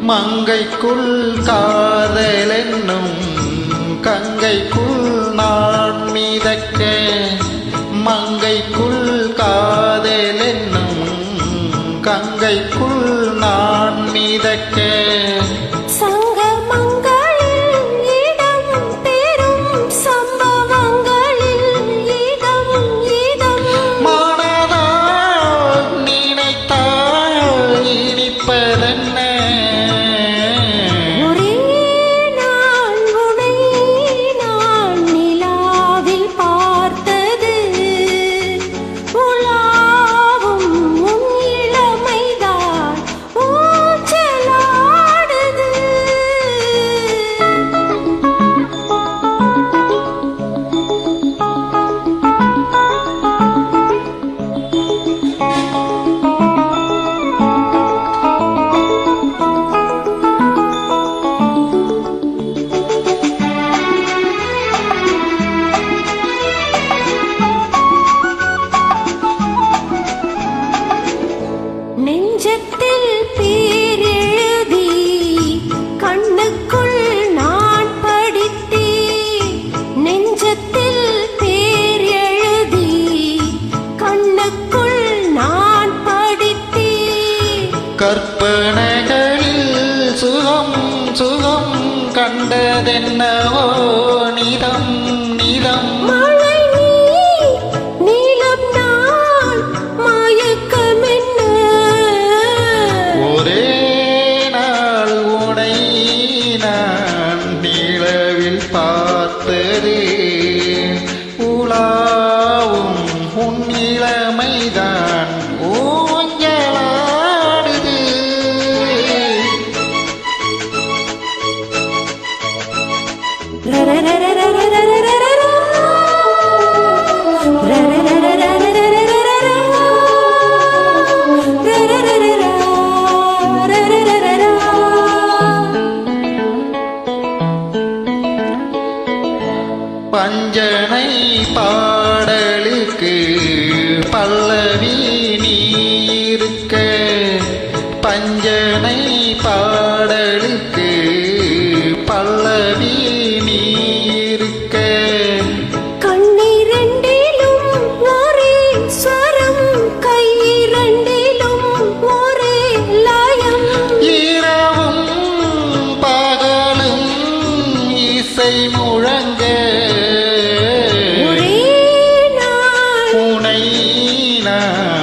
மங்கைக்குள் காதலென்னும் கங்கைக்குள் நான் மிதக்க மங்கைக்குள் காதலென்னும் கங்கைக்குள் நான் மிதக்க நெஞ்சத்தில் பேரெழுதி கண்ணுக்குள் நான் படித்தேன் நெஞ்சத்தில் பேரெழுதி கண்ணுக்குள் நான் படித்தேன் கற்பனைகளில் சுகம் சுகம் கண்டதென்னவோ நிதம் நிதம் பார்த்தது உலாவும் உன் இளமைதான் ஊஞ்சலாடுது பஞ்சனை பாடலுக்கு பல்லவி நீ இருக்க பஞ்சனை பாடலுக்கு பல்லவி நீ இருக்க கண்ணிரண்டிலும் ஒரே ஸ்வரம் கையிரண்டிலும் ஒரே லயம் இரவும் பகலும் இசை முழங்க உனை நான்